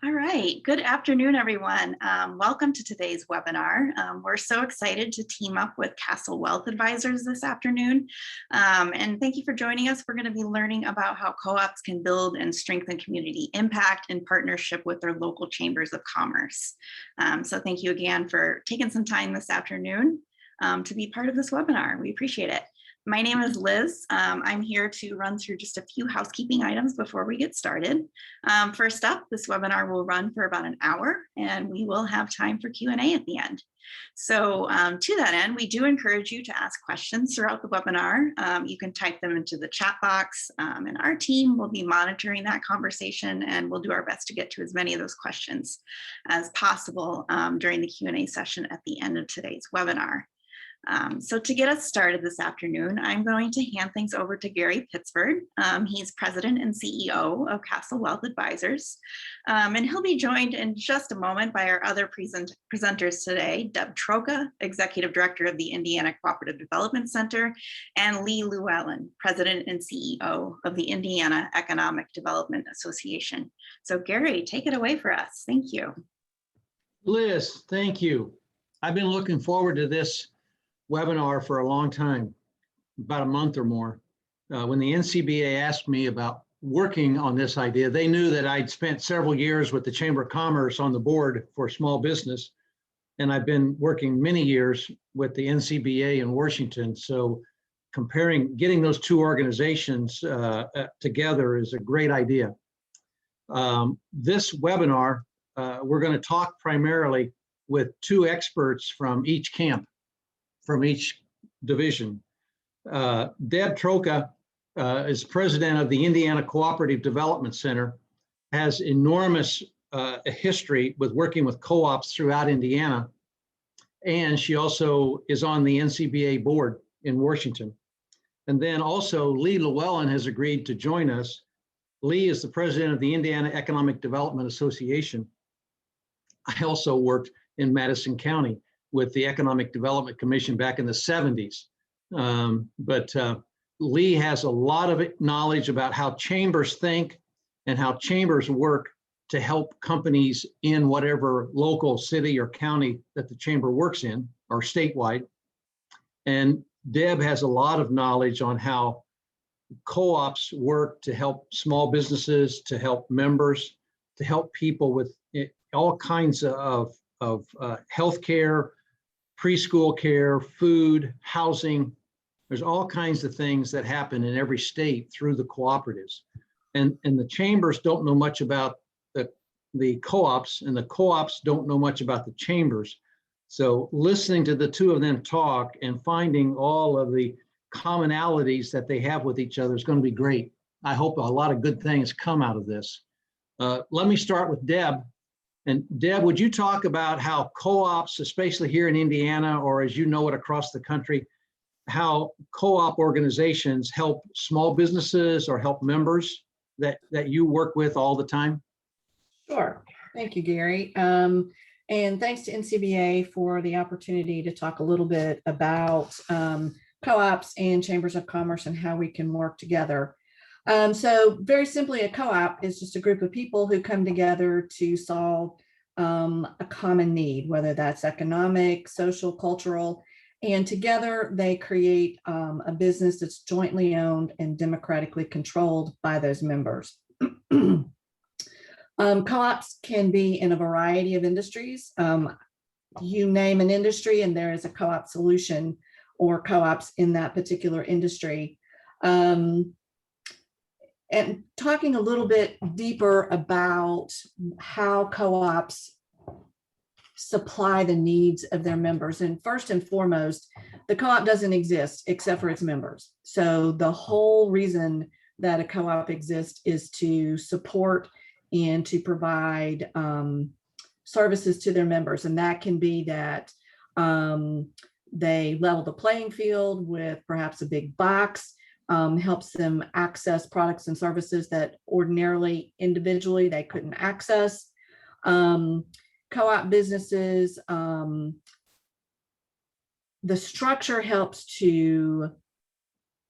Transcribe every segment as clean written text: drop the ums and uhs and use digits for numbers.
All right. Good afternoon, everyone. Welcome to today's webinar. We're so excited to team up with Castle Wealth Advisors this afternoon. And thank you for joining us. We're going to be learning about how co-ops can build and strengthen community impact in partnership with their local chambers of commerce. So thank you again for taking some time this afternoon to be part of this webinar. We appreciate it. My name is Liz. I'm here to run through just a few housekeeping items before we get started. First up, this webinar will run for about an hour and we will have time for Q&A at the end. So to that end, we do encourage you to ask questions throughout the webinar. You can type them into the chat box and our team will be monitoring that conversation and we'll do our best to get to as many of those questions as possible during the Q&A session at the end of today's webinar. So to get us started this afternoon, I'm going to hand things over to Gary Pittsburgh. He's president and CEO of Castle Wealth Advisors. And he'll be joined in just a moment by our other presenters today, Deb Troca, executive director of the Indiana Cooperative Development Center, and Lee Llewellyn, president and CEO of the Indiana Economic Development Association. So Gary, take it away for us. Thank you. Liz, thank you. I've been looking forward to this webinar for a long time, about a month or more. When the NCBA asked me about working on this idea, they knew that I'd spent several years with the Chamber of Commerce on the board for small business, and I've been working many years with the NCBA in Washington. So getting those two organizations together is a great idea. This webinar, we're going to talk primarily with two experts from each camp, from each division. Deb Troca is president of the Indiana Cooperative Development Center, has enormous history with working with co-ops throughout Indiana, and she also is on the NCBA board in Washington. And then also Lee Llewellyn has agreed to join us. Lee is the president of the Indiana Economic Development Association. I also worked in Madison County with the Economic Development Commission back in the 70s. But Lee has a lot of knowledge about how chambers think and how chambers work to help companies in whatever local city or county that the chamber works in, or statewide. And Deb has a lot of knowledge on how co-ops work to help small businesses, to help members, to help people with all kinds of healthcare, preschool care, food, housing. There's all kinds of things that happen in every state through the cooperatives. And the chambers don't know much about the co-ops, and the co-ops don't know much about the chambers. So listening to the two of them talk and finding all of the commonalities that they have with each other is going to be great. I hope a lot of good things come out of this. Let me start with Deb. And Deb, would you talk about how co-ops, especially here in Indiana, or as you know it across the country, how co-op organizations help small businesses or help members that you work with all the time? Sure. Thank you, Gary. And thanks to NCBA for the opportunity to talk a little bit about co-ops and chambers of commerce and how we can work together. So very simply, a co-op is just a group of people who come together to solve a common need, whether that's economic, social, cultural, and together they create a business that's jointly owned and democratically controlled by those members. Co-ops can be in a variety of industries. You name an industry and there is a co-op solution or co-ops in that particular industry. And talking a little bit deeper about how co-ops supply the needs of their members. And first and foremost, the co-op doesn't exist except for its members. So the whole reason that a co-op exists is to support and to provide services to their members. And that can be that they level the playing field with perhaps a big box, helps them access products and services that ordinarily, individually, they couldn't access. Co-op businesses, the structure helps to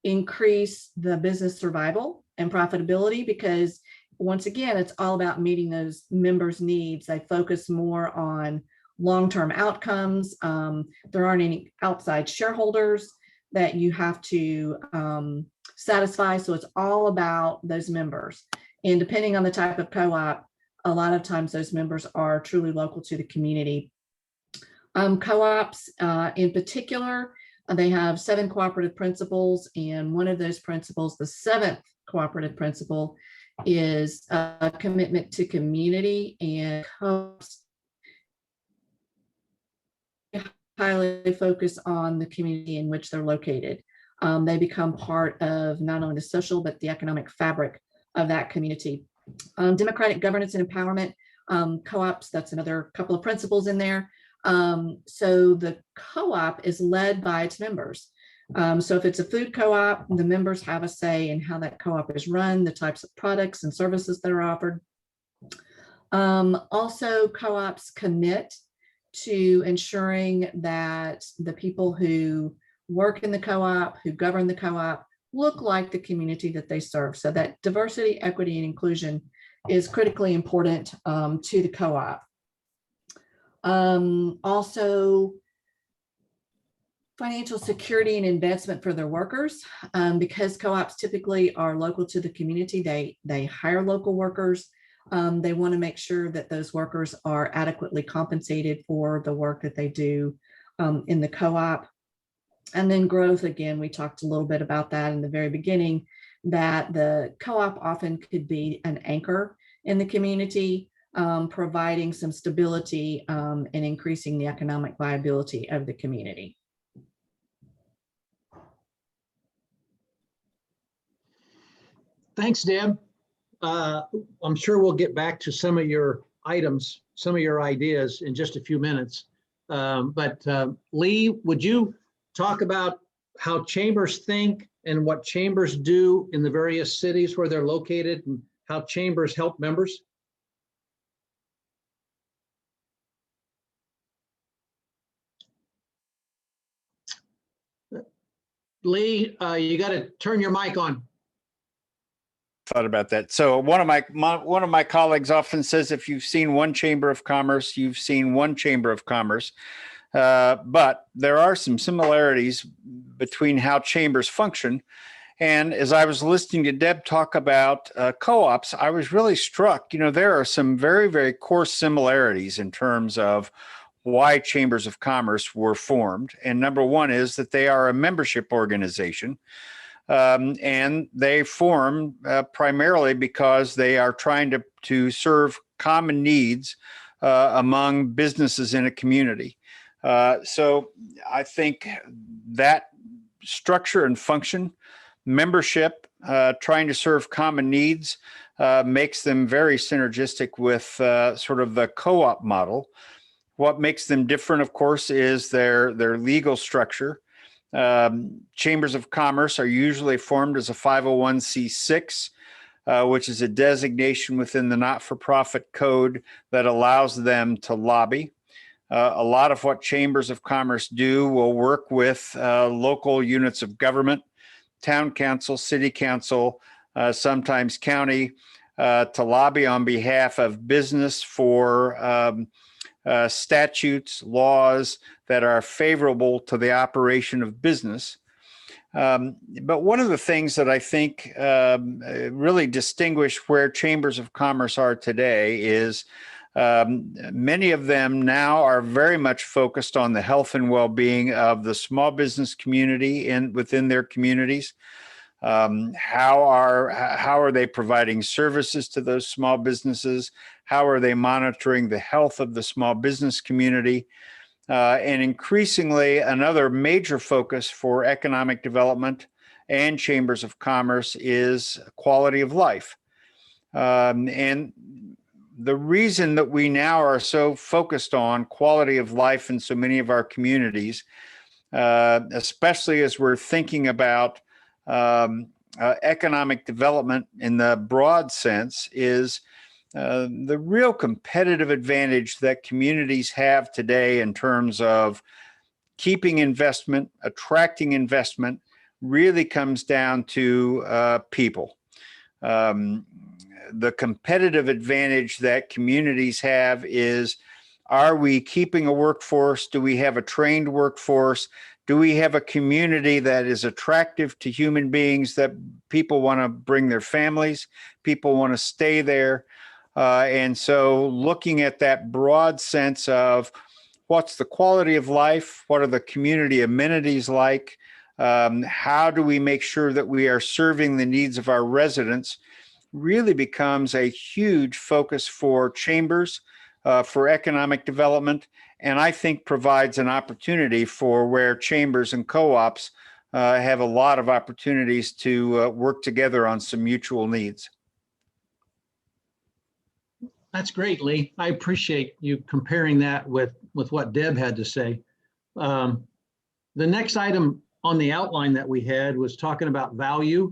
increase the business survival and profitability, because once again, it's all about meeting those members' needs. They focus more on long-term outcomes. There aren't any outside shareholders that you have to satisfy. So it's all about those members. And depending on the type of co-op, a lot of times those members are truly local to the community. Co-ops in particular, they have 7 cooperative principles, and one of those principles, the 7th cooperative principle, is a commitment to community, and co-ops highly focus on the community in which they're located. They become part of not only the social, but the economic fabric of that community. Democratic governance and empowerment, co-ops, that's another couple of principles in there. So the co-op is led by its members. So if it's a food co-op, the members have a say in how that co-op is run, the types of products and services that are offered. Also, co-ops commit to ensuring that the people who work in the co-op, who govern the co-op, look like the community that they serve. So that diversity, equity, and inclusion is critically important to the co-op. Also, financial security and investment for their workers, because co-ops typically are local to the community. They hire local workers. They want to make sure that those workers are adequately compensated for the work that they do in the co-op. And then growth, again, we talked a little bit about that in the very beginning, that the co-op often could be an anchor in the community, providing some stability and increasing the economic viability of the community. Thanks, Deb. I'm sure we'll get back to some of your items, some of your ideas in just a few minutes. But Lee, would you talk about how chambers think and what chambers do in the various cities where they're located and how chambers help members? Lee, you got to turn your mic on. Thought about that. So one of my colleagues often says, if you've seen one chamber of commerce, you've seen one chamber of commerce. But there are some similarities between how chambers function. And as I was listening to Deb talk about co-ops, I was really struck. There are some very, very core similarities in terms of why chambers of commerce were formed. And number one is that they are a membership organization. And they form primarily because they are trying to serve common needs among businesses in a community. So I think that structure and function, membership, trying to serve common needs, makes them very synergistic with sort of the co-op model. What makes them different, of course, is their legal structure. Chambers of commerce are usually formed as a 501c6, which is a designation within the not-for-profit code that allows them to lobby. A lot of what chambers of commerce do will work with local units of government, town council, city council, sometimes county, to lobby on behalf of business for statutes, laws that are favorable to the operation of business. But one of the things that I think really distinguish where chambers of commerce are today is many of them now are very much focused on the health and well-being of the small business community within their communities. How are they providing services to those small businesses? How are they monitoring the health of the small business community? And increasingly, another major focus for economic development and chambers of commerce is quality of life. And the reason that we now are so focused on quality of life in so many of our communities, especially as we're thinking about economic development in the broad sense, is the real competitive advantage that communities have today in terms of keeping investment, attracting investment, really comes down to people. the competitive advantage that communities have is, are we keeping a workforce? Do we have a trained workforce? Do we have a community that is attractive to human beings, that people want to bring their families, people want to stay there? And so looking at that broad sense of what's the quality of life? What are the community amenities like? How do we make sure that we are serving the needs of our residents? Really becomes a huge focus for chambers, for economic development, and I think provides an opportunity for where chambers and co-ops have a lot of opportunities to work together on some mutual needs. That's great, Lee. I appreciate you comparing that with what Deb had to say. The next item on the outline that we had was talking about value.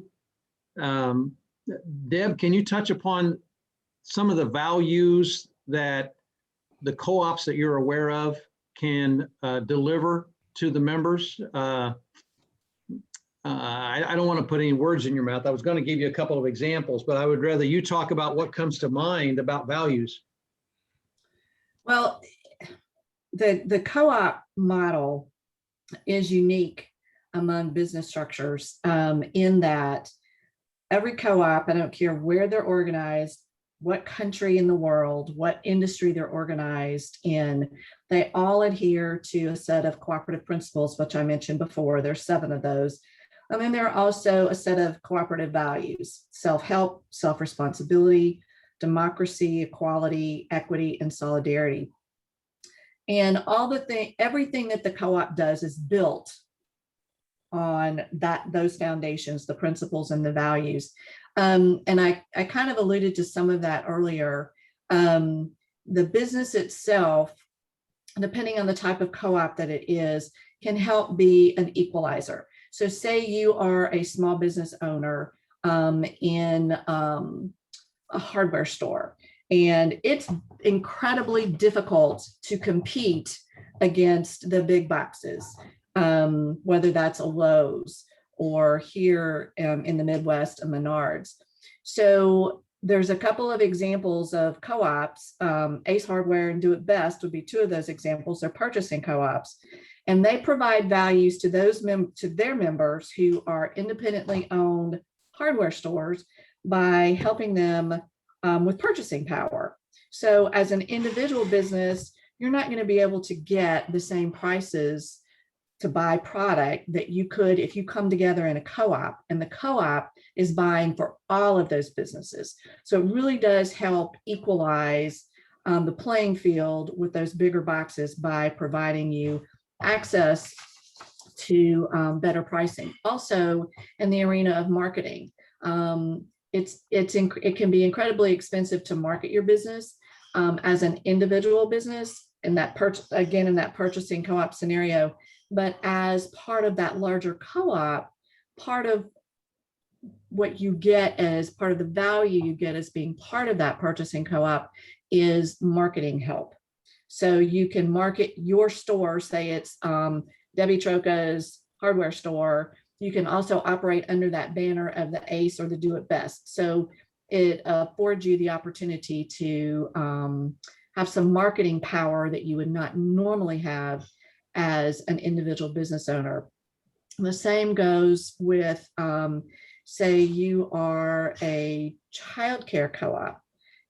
Deb, can you touch upon some of the values that the co-ops that you're aware of can deliver to the members? I don't want to put any words in your mouth. I was going to give you a couple of examples, but I would rather you talk about what comes to mind about values. Well, the co-op model is unique among business structures in that every co-op, I don't care where they're organized, what country in the world, what industry they're organized in, they all adhere to a set of cooperative principles, which I mentioned before. There's 7 of those. And then there are also a set of cooperative values: self-help, self-responsibility, democracy, equality, equity, and solidarity. And everything that the co-op does is built on those foundations, the principles and the values. And I kind of alluded to some of that earlier. The business itself, depending on the type of co-op that it is, can help be an equalizer. So say you are a small business owner in a hardware store, and it's incredibly difficult to compete against the big boxes, whether that's a Lowe's or here in the Midwest, a Menards. So there's a couple of examples of co-ops. Ace Hardware and Do It Best would be 2 of those examples. They're purchasing co-ops, and they provide values to their members who are independently owned hardware stores by helping them with purchasing power. So as an individual business, you're not going to be able to get the same prices to buy product that you could if you come together in a co-op, and the co-op is buying for all of those businesses. So it really does help equalize the playing field with those bigger boxes by providing you access to better pricing. Also, in the arena of marketing, it can be incredibly expensive to market your business as an individual business in that purchasing co-op scenario. But as part of that larger co-op, part of what you get as part of the value you get as being part of that purchasing co-op is marketing help. So you can market your store, say it's Debbie Troca's hardware store. You can also operate under that banner of the Ace or the Do It Best. So it affords you the opportunity to have some marketing power that you would not normally have as an individual business owner. The same goes with, say you are a childcare co-op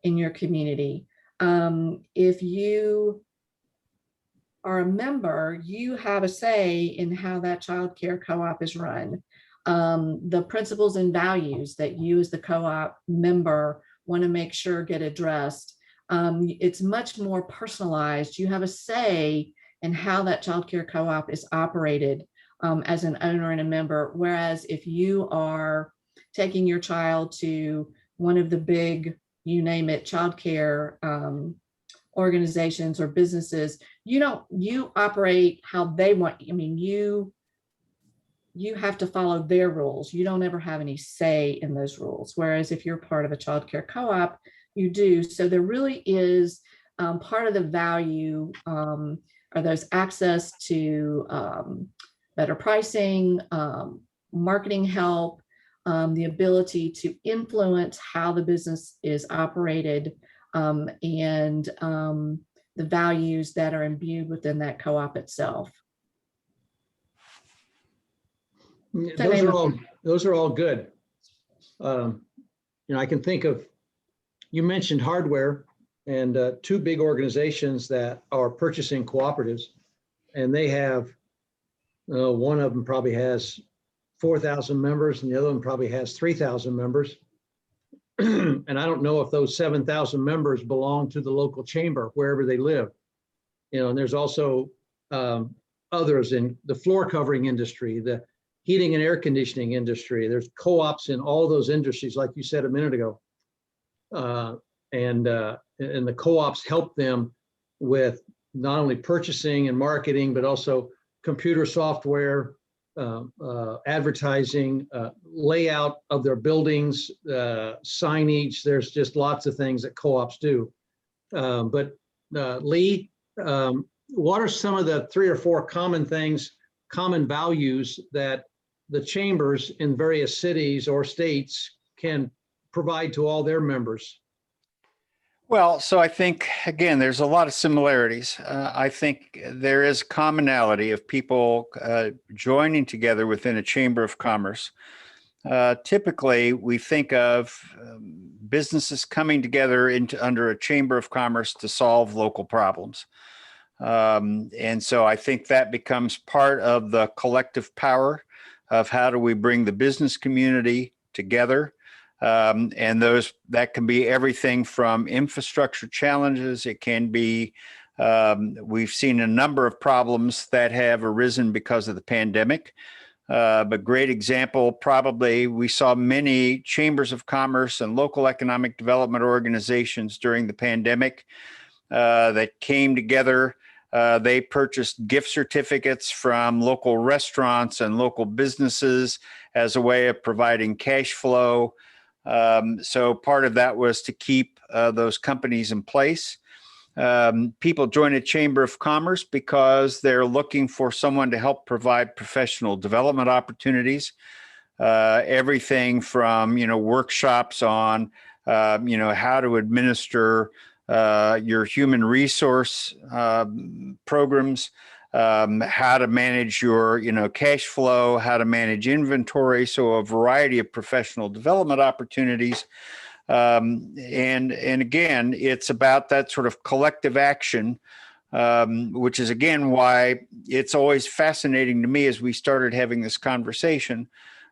in your community. If you are a member, you have a say in how that childcare co-op is run. The principles and values that you as the co-op member want to make sure get addressed. It's much more personalized. You have a say in how that childcare co-op is operated as an owner and a member. Whereas if you are taking your child to one of the big, you name it, childcare organizations or businesses, you operate how they want. I mean, you have to follow their rules. You don't ever have any say in those rules. Whereas if you're part of a childcare co-op, you do. So there really is part of the value are those access to better pricing, marketing help, the ability to influence how the business is operated, and the values that are imbued within that co-op itself. Those are all good. I can think of, you mentioned hardware, and two big organizations that are purchasing cooperatives, and they have, one of them probably has 4,000 members and the other one probably has 3,000 members. And I don't know if those 7,000 members belong to the local chamber, wherever they live. And there's also others in the floor covering industry, the heating and air conditioning industry. There's co-ops in all those industries, like you said a minute ago. And the co-ops help them with not only purchasing and marketing, but also computer software, advertising, layout of their buildings, signage. There's just lots of things that co-ops do. But Lee, what are some of the 3 or 4 common things, common values that the chambers in various cities or states can provide to all their members? Well, so I think, again, there's a lot of similarities. I think there is commonality of people joining together within a chamber of commerce. Typically, we think of businesses coming together under a chamber of commerce to solve local problems. And so I think that becomes part of the collective power of how do we bring the business community together. And that can be everything from infrastructure challenges. It can be, we've seen a number of problems that have arisen because of the pandemic. But great example, probably we saw many chambers of commerce and local economic development organizations during the pandemic that came together. They purchased gift certificates from local restaurants and local businesses as a way of providing cash flow. So part of that was to keep those companies in place. People join a chamber of commerce because they're looking for someone to help provide professional development opportunities. Everything from, workshops on, how to administer your human resource programs, how to manage your, cash flow, how to manage inventory. So a variety of professional development opportunities. And again, it's about that sort of collective action, which is again why it's always fascinating to me as we started having this conversation.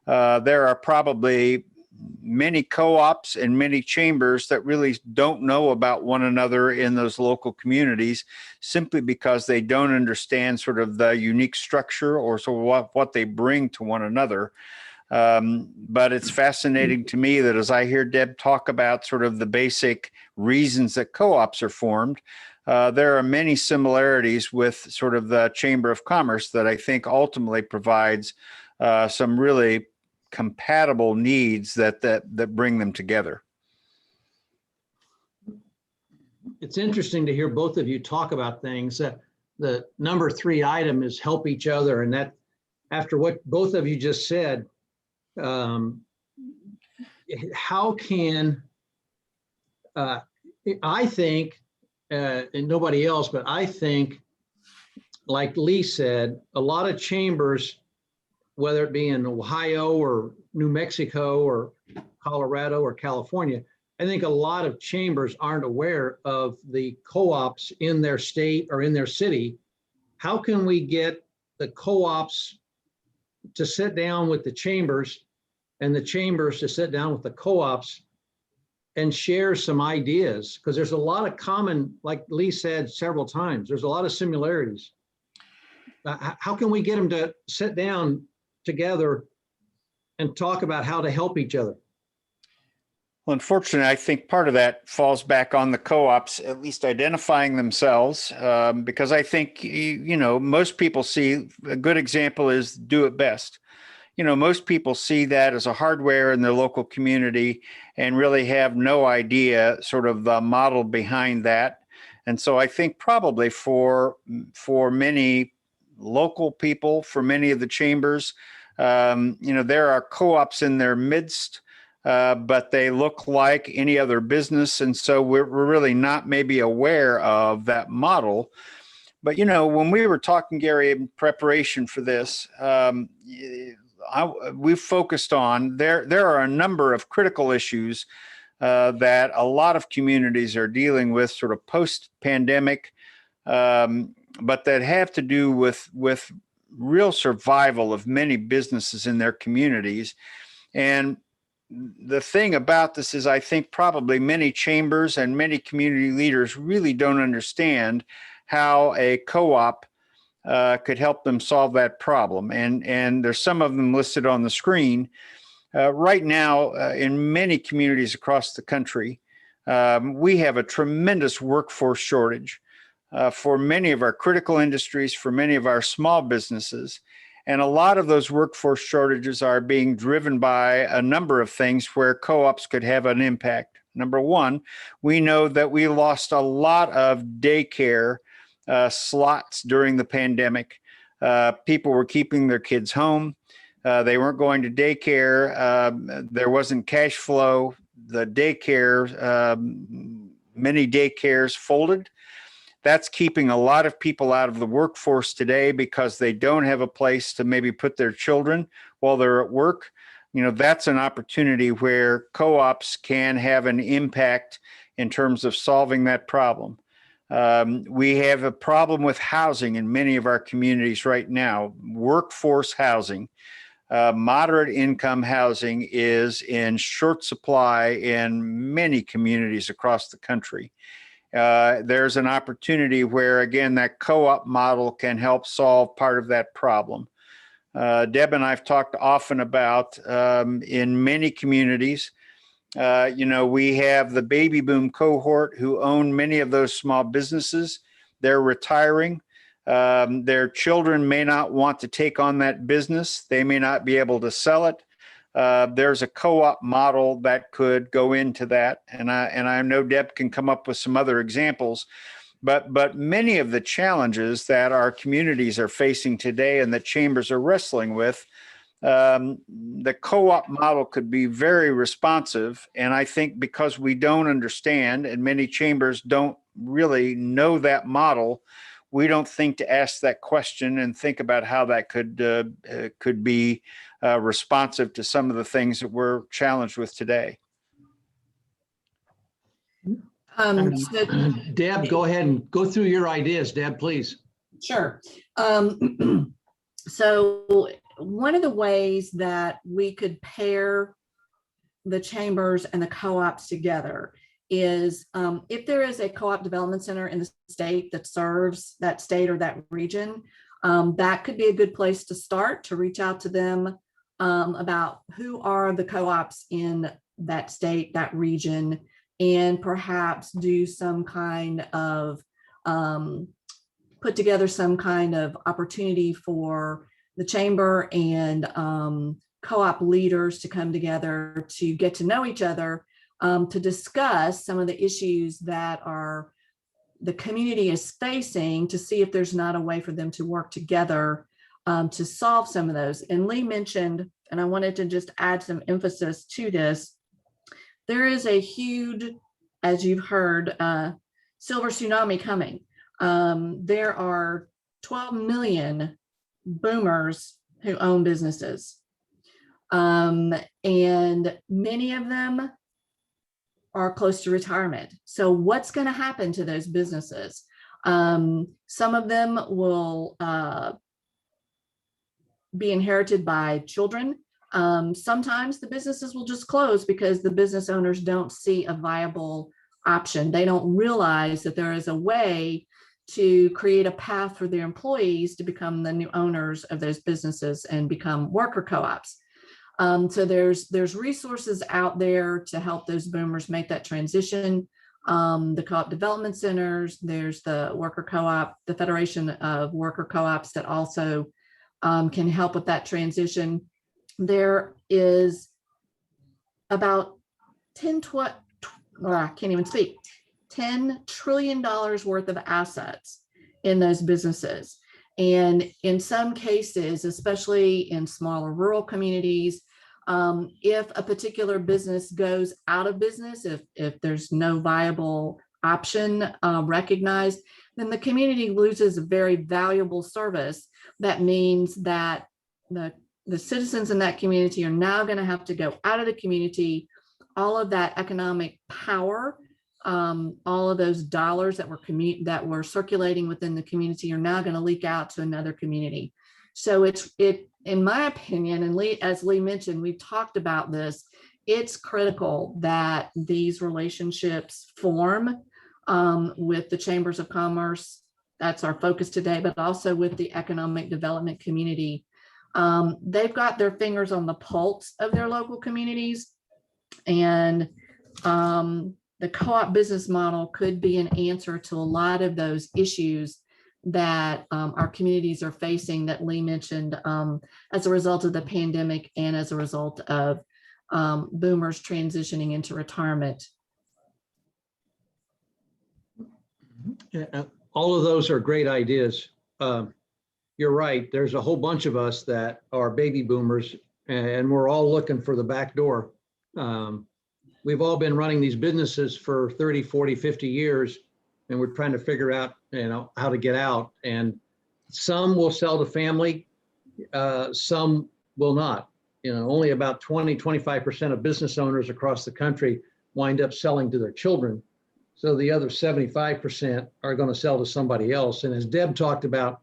There are probably many co-ops and many chambers that really don't know about one another in those local communities simply because they don't understand sort of the unique structure or sort of what they bring to one another. But it's fascinating to me that as I hear Deb talk about sort of the basic reasons that co-ops are formed, there are many similarities with sort of the Chamber of Commerce that I think ultimately provides some really compatible needs that bring them together. It's interesting to hear both of you talk about things. The number 3 item is help each other, and that after what both of you just said, how can I think, and nobody else, but I think, like Lee said, a lot of chambers, whether it be in Ohio or New Mexico or Colorado or California, I think a lot of chambers aren't aware of the co-ops in their state or in their city. How can we get the co-ops to sit down with the chambers and the chambers to sit down with the co-ops and share some ideas? Because there's a lot of common, like Lee said several times, there's a lot of similarities. How can we get them to sit down together and talk about how to help each other? Well, unfortunately, I think part of that falls back on the co-ops, at least identifying themselves, because I think, most people see a good example is do it best. Most people see that as a hardware in their local community and really have no idea sort of the model behind that. And so I think probably for many local people, for many of the chambers, There are co-ops in their midst, but they look like any other business. And so we're really not maybe aware of that model. But, when we were talking, Gary, in preparation for this, we've focused on there are a number of critical issues that a lot of communities are dealing with sort of post-pandemic, but that have to do with real survival of many businesses in their communities. And the thing about this is, I think probably many chambers and many community leaders really don't understand how a co-op could help them solve that problem. And there's some of them listed on the screen. Right now, in many communities across the country, we have a tremendous workforce shortage for many of our critical industries, for many of our small businesses. And a lot of those workforce shortages are being driven by a number of things where co-ops could have an impact. Number one, we know that we lost a lot of daycare slots during the pandemic. People were keeping their kids home. They weren't going to daycare. There wasn't cash flow. The daycare, many daycares folded. That's keeping a lot of people out of the workforce today because they don't have a place to maybe put their children while they're at work. That's an opportunity where co-ops can have an impact in terms of solving that problem. We have a problem with housing in many of our communities right now, workforce housing. Moderate income housing is in short supply in many communities across the country. There's an opportunity where, again, that co-op model can help solve part of that problem. Deb and I've talked often about in many communities, we have the baby boom cohort who own many of those small businesses. They're retiring. Their children may not want to take on that business. They may not be able to sell it. There's a co-op model that could go into that. And I know Deb can come up with some other examples, but many of the challenges that our communities are facing today and that chambers are wrestling with, the co-op model could be very responsive. And I think because we don't understand and many chambers don't really know that model, we don't think to ask that question and think about how that could be responsive to some of the things that we're challenged with today. Deb, go ahead and go through your ideas, Deb, please. Sure. So one of the ways that we could pair the chambers and the co-ops together is if there is a co-op development center in the state that serves that state or that region, that could be a good place to start, to reach out to them about who are the co-ops in that state, that region, and perhaps do some kind of put together some kind of opportunity for the chamber and co-op leaders to come together to get to know each other, to discuss some of the issues that the community is facing, to see if there's not a way for them to work together to solve some of those. And Lee mentioned, and I wanted to just add some emphasis to this, there is a huge, as you've heard, silver tsunami coming. There are 12 million boomers who own businesses. And many of them are close to retirement. So what's going to happen to those businesses? Some of them will be inherited by children. Sometimes the businesses will just close because the business owners don't see a viable option. They don't realize that there is a way to create a path for their employees to become the new owners of those businesses and become worker co-ops. So there's resources out there to help those boomers make that transition. The co-op development centers, there's the worker co-op, the Federation of Worker Co-ops that also can help with that transition. There is about $10 trillion worth of assets in those businesses. And in some cases, especially in smaller rural communities, if a particular business goes out of business, if there's no viable option recognized, then the community loses a very valuable service. That means that the citizens in that community are now going to have to go out of the community. All of that economic power, all of those dollars that were circulating within the community are now going to leak out to another community. So in my opinion, and as Lee mentioned, we've talked about this, it's critical that these relationships form with the chambers of commerce. That's our focus today, but also with the economic development community. They've got their fingers on the pulse of their local communities, and the co-op business model could be an answer to a lot of those issues that our communities are facing that Lee mentioned as a result of the pandemic and as a result of boomers transitioning into retirement. Yeah, all of those are great ideas. You're right. There's a whole bunch of us that are baby boomers, and we're all looking for the back door. We've all been running these businesses for 30, 40, 50 years, and we're trying to figure out, how to get out. And some will sell to family, some will not. Only about 20, 25% of business owners across the country wind up selling to their children. So the other 75% are going to sell to somebody else. And as Deb talked about,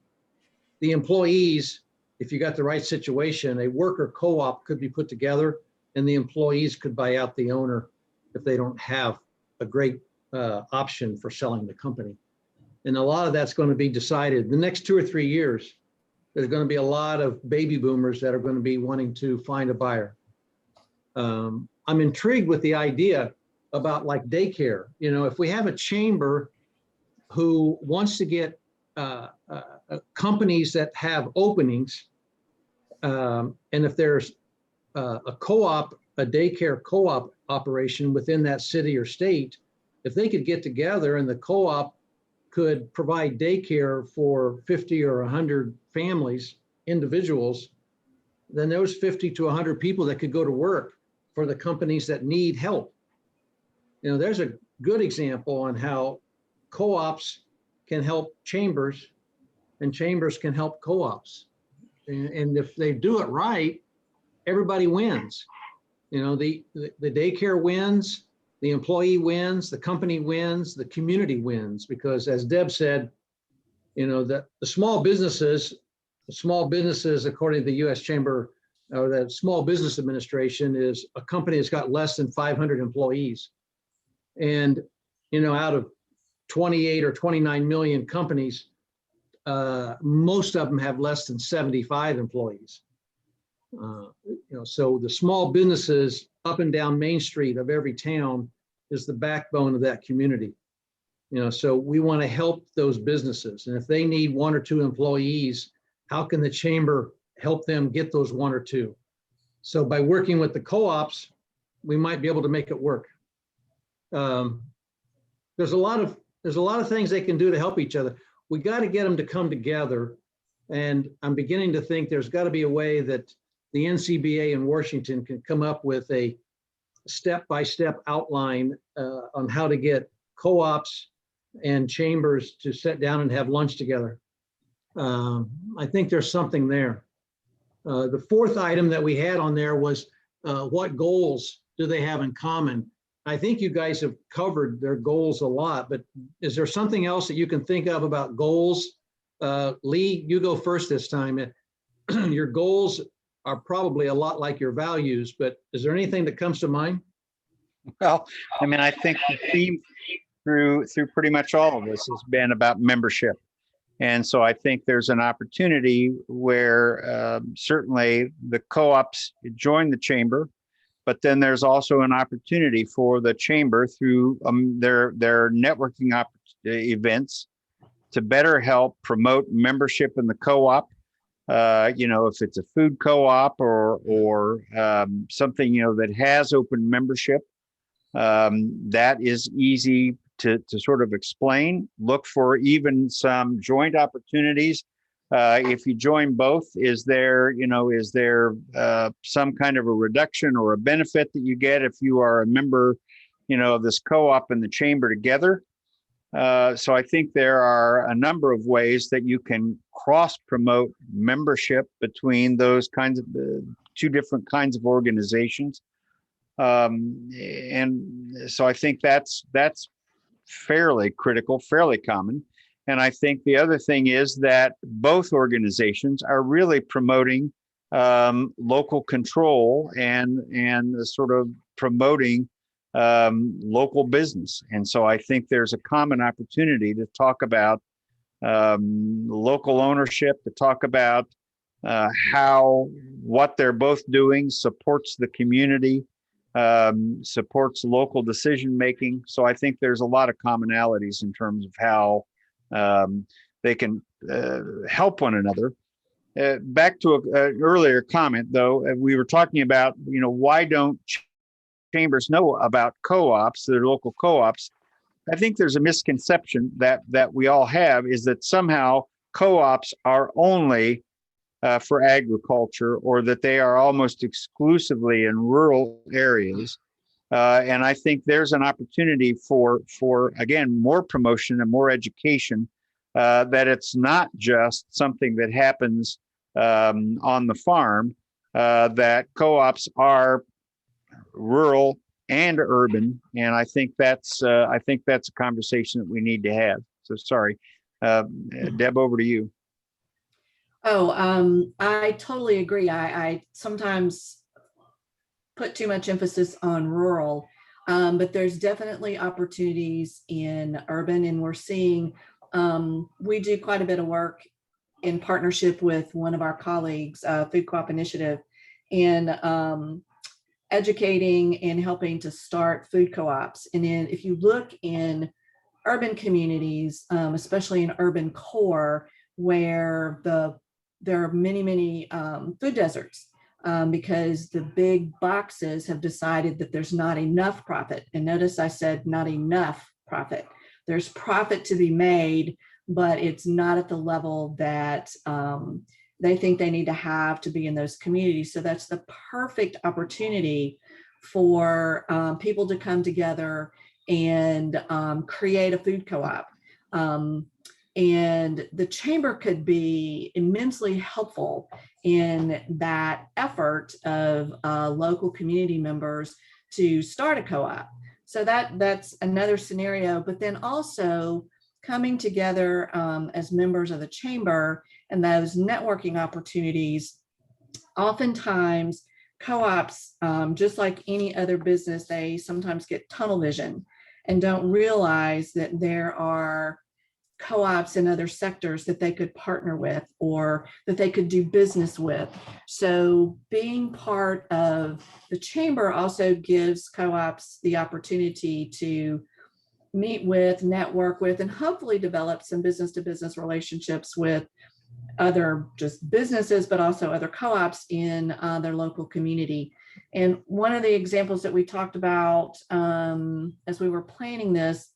the employees, if you got the right situation, a worker co-op could be put together, and the employees could buy out the owner if they don't have a great option for selling the company. And a lot of that's going to be decided the next 2 or 3 years. There's going to be a lot of baby boomers that are going to be wanting to find a buyer. I'm intrigued with the idea about like daycare. If we have a chamber who wants to get companies that have openings, and if there's a co-op, a daycare co-op operation within that city or state, if they could get together and the co-op could provide daycare for 50 or 100 families, individuals, then there's 50 to 100 people that could go to work for the companies that need help. There's a good example on how co-ops can help chambers and chambers can help co-ops. And if they do it right, everybody wins. The daycare wins, the employee wins, the company wins, the community wins, because as Deb said, the small businesses, according to the U.S. Chamber or the Small Business Administration, is a company that's got less than 500 employees. And, out of 28 or 29 million companies, most of them have less than 75 employees. So the small businesses up and down Main Street of every town is the backbone of that community. So we want to help those businesses. And if they need 1 or 2 employees, how can the chamber help them get those 1 or 2? So by working with the co-ops, we might be able to make it work. There's a lot of things they can do to help each other. We got to get them to come together. And I'm beginning to think there's got to be a way that the NCBA in Washington can come up with a step-by-step outline on how to get co-ops and chambers to sit down and have lunch together. I think there's something there. The fourth item that we had on there was what goals do they have in common? I think you guys have covered their goals a lot, but is there something else that you can think of about goals? Lee, you go first this time. Your goals are probably a lot like your values, but is there anything that comes to mind? Well, I think the theme through pretty much all of this has been about membership. And so I think there's an opportunity where certainly the co-ops join the chamber, but then there's also an opportunity for the chamber through their networking events to better help promote membership in the co-op. If it's a food co-op or something, that has open membership, that is easy to sort of explain. Look for even some joint opportunities If you join both, is there some kind of a reduction or a benefit that you get if you are a member, of this co-op and the chamber together? So I think there are a number of ways that you can cross promote membership between those kinds of two different kinds of organizations. And so I think that's fairly critical, fairly common. And I think the other thing is that both organizations are really promoting local control and sort of promoting local business. And so I think there's a common opportunity to talk about local ownership, to talk about how what they're both doing supports the community, supports local decision making. So I think there's a lot of commonalities in terms of how they can help one another. Back to an earlier comment, though, we were talking about, why don't chambers know about co-ops, their local co-ops? I think there's a misconception that we all have, is that somehow co-ops are only for agriculture, or that they are almost exclusively in rural areas. And I think there's an opportunity for again, more promotion and more education, that it's not just something that happens on the farm, that co-ops are rural and urban. And I think that's a conversation that we need to have. So sorry, Deb, over to you. I totally agree. I sometimes put too much emphasis on rural, but there's definitely opportunities in urban, and we're seeing, we do quite a bit of work in partnership with one of our colleagues, Food Co-op Initiative, in educating and helping to start food co-ops. And then if you look in urban communities, especially in urban core, where there are many food deserts, because the big boxes have decided that there's not enough profit. And notice I said not enough profit. There's profit to be made, but it's not at the level that they think they need to be in those communities. So that's the perfect opportunity for people to come together and create a food co-op. And the chamber could be immensely helpful in that effort of local community members to start a co-op. So that's another scenario, but then also coming together as members of the chamber and those networking opportunities. Oftentimes co-ops, just like any other business, they sometimes get tunnel vision and don't realize that there are co-ops in other sectors that they could partner with or that they could do business with. So being part of the chamber also gives co-ops the opportunity to meet with, network with, and hopefully develop some business-to-business relationships with other just businesses, but also other co-ops in their local community. And one of the examples that we talked about as we were planning this,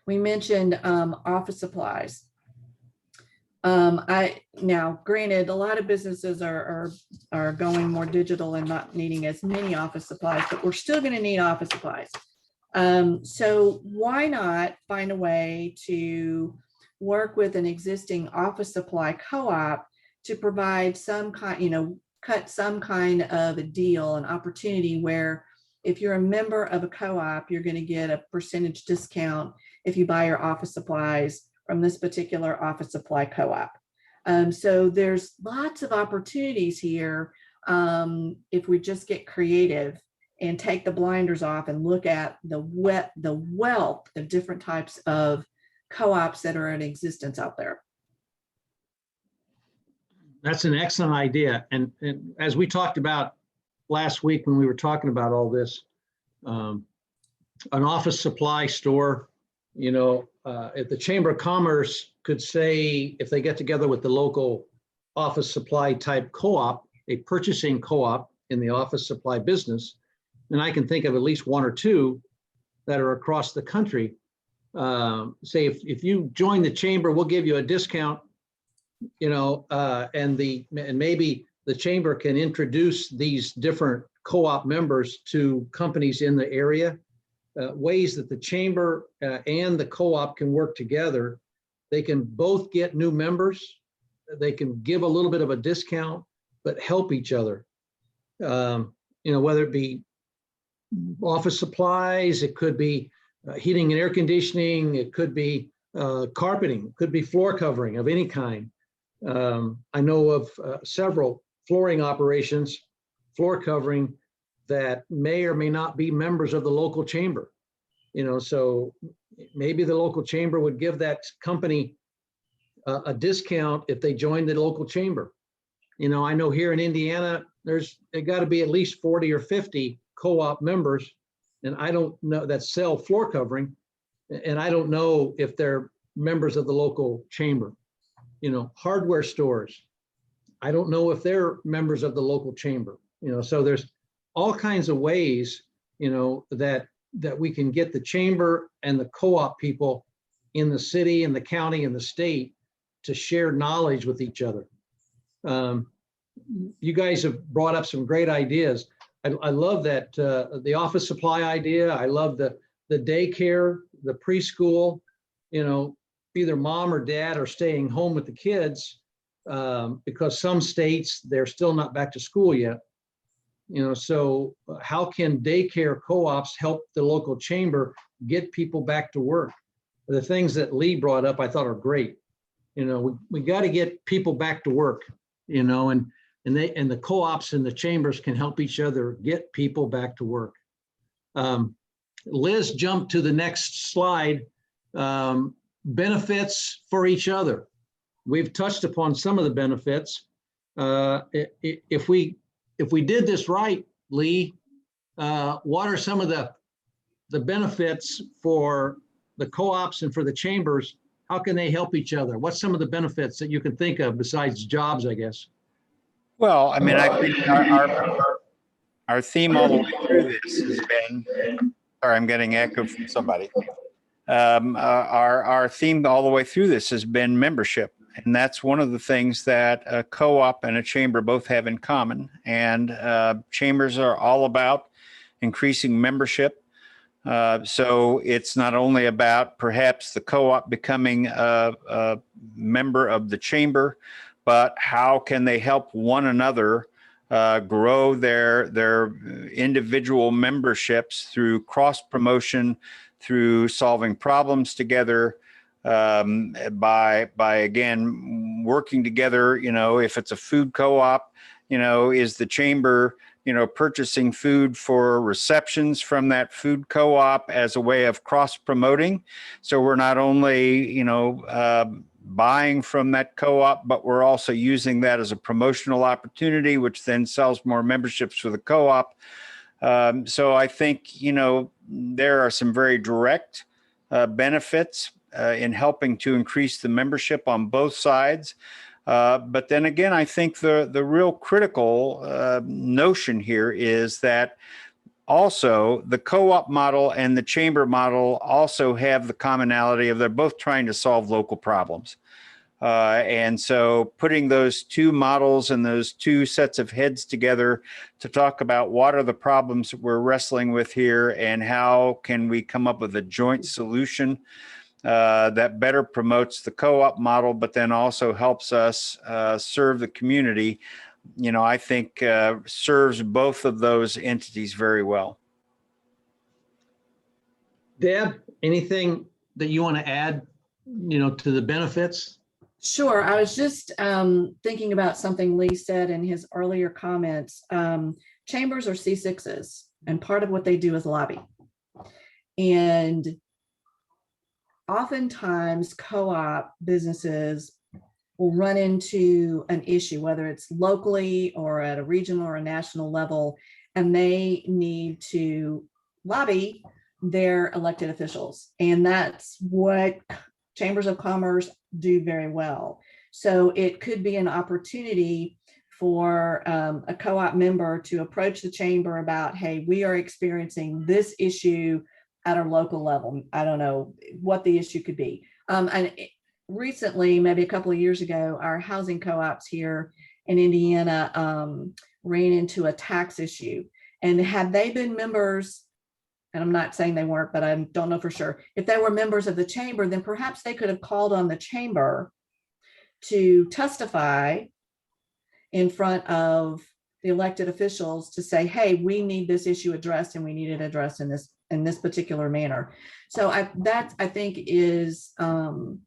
we mentioned office supplies. Now, granted, a lot of businesses are going more digital and not needing as many office supplies, but we're still going to need office supplies. So why not find a way to work with an existing office supply co-op to provide some kind, cut some kind of a deal, an opportunity where if you're a member of a co-op, you're going to get a percentage discount if you buy your office supplies from this particular office supply co-op. So there's lots of opportunities here if we just get creative and take the blinders off and look at the wealth of different types of co-ops that are in existence out there. That's an excellent idea. And as we talked about last week when we were talking about all this, an office supply store, if the Chamber of Commerce could say, if they get together with the local office supply type co-op, a purchasing co-op in the office supply business, and I can think of at least one or two that are across the country, say if you join the chamber, we'll give you a discount and maybe the chamber can introduce these different co-op members to companies in the area, ways that the chamber and the co-op can work together. They can both get new members. They can give a little bit of a discount, but help each other. Whether it be office supplies, it could be heating and air conditioning, it could be carpeting, it could be floor covering of any kind. I know of several flooring operations, floor covering, that may or may not be members of the local chamber. So maybe the local chamber would give that company a discount if they join the local chamber. I know here in Indiana, there's got to be at least 40 or 50 co-op members, and I don't know, that sell floor covering, and I don't know if they're members of the local chamber. Hardware stores, I don't know if they're members of the local chamber. So there's all kinds of ways, that we can get the chamber and the co-op people in the city and the county and the state to share knowledge with each other. You guys have brought up some great ideas. I love that the office supply idea. I love the daycare, the preschool. Either mom or dad are staying home with the kids because some states they're still not back to school yet. So how can daycare co-ops help the local chamber get people back to work? The things that Lee brought up I thought are great. We got to get people back to work. And the co-ops and the chambers can help each other get people back to work. Liz jumped to the next slide. Benefits for each other. We've touched upon some of the benefits. If we did this right, Lee, what are some of the benefits for the co-ops and for the chambers? How can they help each other? What's some of the benefits that you can think of besides jobs, I guess? Well, I mean, I think our theme all the way through this has been, sorry, I'm getting echo from somebody. Our theme all the way through this has been membership. And that's one of the things that a co-op and a chamber both have in common. And chambers are all about increasing membership. So it's not only about perhaps the co-op becoming a member of the chamber, but how can they help one another grow their individual memberships through cross promotion, through solving problems together, by again working together. If it's a food co-op, is the chamber purchasing food for receptions from that food co-op as a way of cross promoting. So we're not only buying from that co-op, but we're also using that as a promotional opportunity, which then sells more memberships for the co-op. So I think, there are some very direct benefits in helping to increase the membership on both sides. But then again, I think the real critical notion here is that also the co-op model and the chamber model also have the commonality of they're both trying to solve local problems. And so putting those two models and those two sets of heads together to talk about what are the problems that we're wrestling with here and how can we come up with a joint solution that better promotes the co-op model, but then also helps us serve the community, I think serves both of those entities very well. Deb, anything that you want to add, to the benefits? Sure. I was just thinking about something Lee said in his earlier comments. Chambers are C6s, and part of what they do is lobby. And oftentimes co-op businesses will run into an issue, whether it's locally or at a regional or a national level, and they need to lobby their elected officials. And that's what chambers of commerce do very well. So it could be an opportunity for a co-op member to approach the chamber about, hey, we are experiencing this issue at our local level. I don't know what the issue could be. And recently, maybe a couple of years ago, our housing co-ops here in Indiana ran into a tax issue. And had they been members, and I'm not saying they weren't, but I don't know for sure, if they were members of the chamber, then perhaps they could have called on the chamber to testify in front of the elected officials to say, hey, we need this issue addressed and we need it addressed in this particular manner. So that I think is an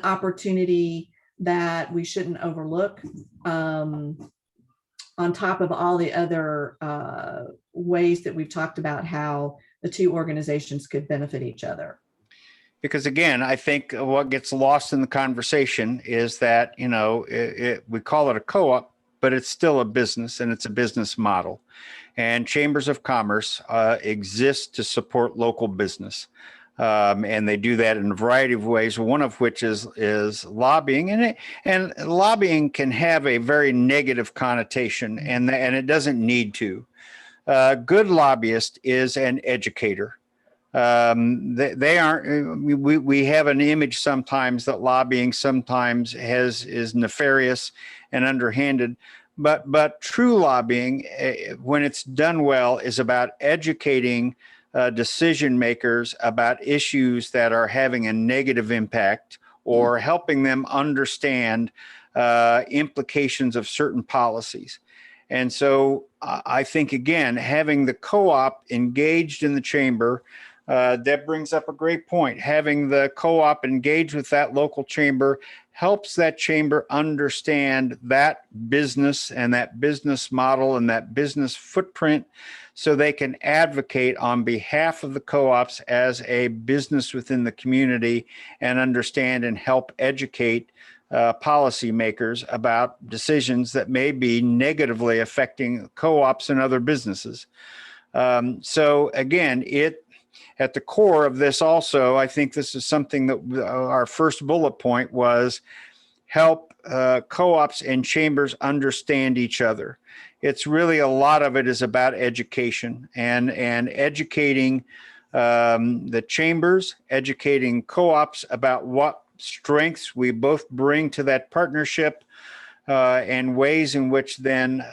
opportunity that we shouldn't overlook, on top of all the other ways that we've talked about how the two organizations could benefit each other. Because again, I think what gets lost in the conversation is that, you know, we call it a co-op, but it's still a business and it's a business model. And chambers of commerce exist to support local business. And they do that in a variety of ways, one of which is lobbying. And lobbying can have a very negative connotation, and it doesn't need to. Good lobbyist is an educator. They aren't, we have an image sometimes that lobbying sometimes is nefarious and underhanded, but true lobbying, when it's done well, is about educating decision makers about issues that are having a negative impact, or helping them understand implications of certain policies. And so I think, again, having the co-op engaged in the chamber, that brings up a great point. Having the co-op engage with that local chamber helps that chamber understand that business and that business model and that business footprint, so they can advocate on behalf of the co-ops as a business within the community and understand and help educate policymakers about decisions that may be negatively affecting co-ops and other businesses. So again, at the core of this also, I think this is something that our first bullet point was help co-ops and chambers understand each other. It's really, a lot of it is about education and educating the chambers, educating co-ops about what strengths we both bring to that partnership, and ways in which then,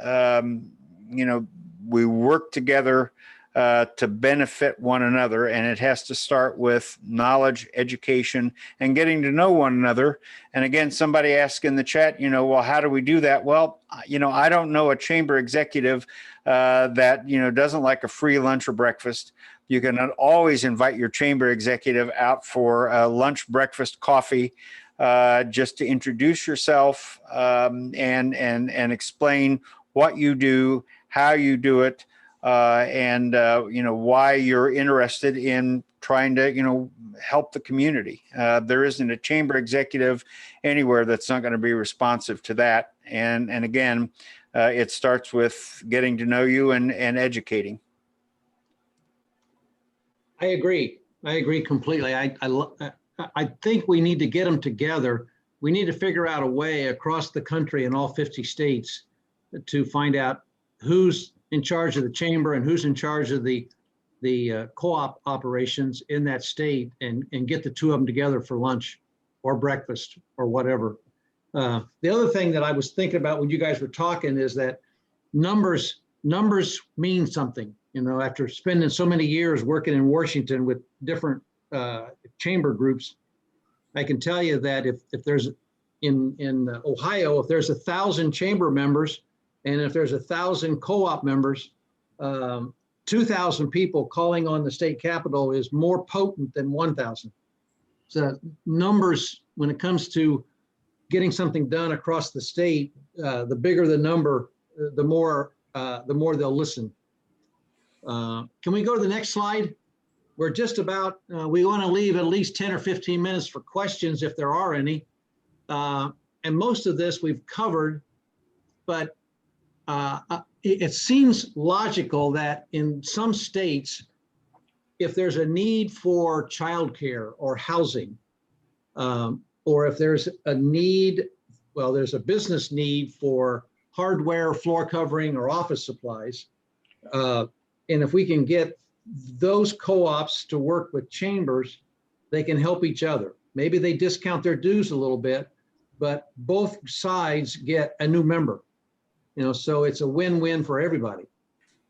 you know, we work together to benefit one another. And it has to start with knowledge, education, and getting to know one another. And again, somebody asked in the chat, you know, well, how do we do that? Well, you know, I don't know a chamber executive that, you know, doesn't like a free lunch or breakfast. You can always invite your chamber executive out for lunch, breakfast, coffee, just to introduce yourself, and explain what you do, how you do it, and you know, why you're interested in trying to, you know, help the community. There isn't a chamber executive anywhere that's not going to be responsive to that. And again, it starts with getting to know you and educating. I agree. I agree completely. I think we need to get them together. We need to figure out a way across the country in all 50 states to find out who's in charge of the chamber and who's in charge of the co-op operations in that state, and get the two of them together for lunch or breakfast or whatever. The other thing that I was thinking about when you guys were talking is that numbers mean something. You know, after spending so many years working in Washington with different chamber groups, I can tell you that if there's in Ohio, if there's 1,000 chamber members, and if there's 1,000 co-op members, 2,000 people calling on the state capitol is more potent than 1,000. So numbers, when it comes to getting something done across the state, the bigger the number, the more they'll listen. Can we go to the next slide? We're just about, we want to leave at least 10 or 15 minutes for questions if there are any. And most of this we've covered, but it seems logical that in some states, if there's a need for childcare or housing, or if there's a need, well, there's a business need for hardware, floor covering, or office supplies, and if we can get those co-ops to work with chambers, they can help each other. maybe they discount their dues a little bit, but both sides get a new member. So it's a win-win for everybody.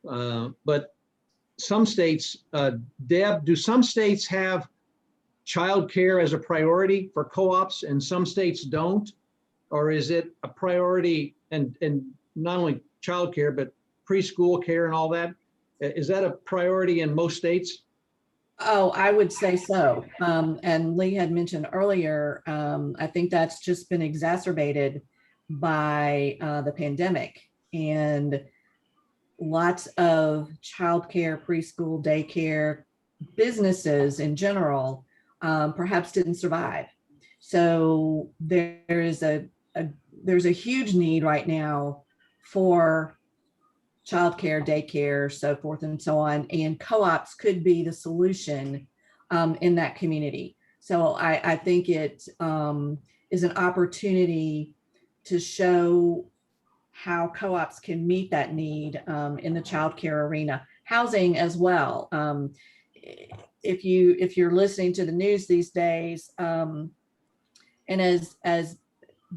But some states, Deb, do some states have childcare as a priority for co-ops and some states don't? Or is it a priority, and not only childcare, but preschool care and all that? Is that a priority in most states? Oh, I would say so. And Lee had mentioned earlier, I think that's just been exacerbated by the pandemic, and lots of childcare, preschool, daycare businesses in general perhaps didn't survive. So there's a huge need right now for childcare, daycare, so forth and so on. And co-ops could be the solution in that community. So I think it is an opportunity to show how co-ops can meet that need in the childcare arena. Housing as well. If you're listening to the news these days, and as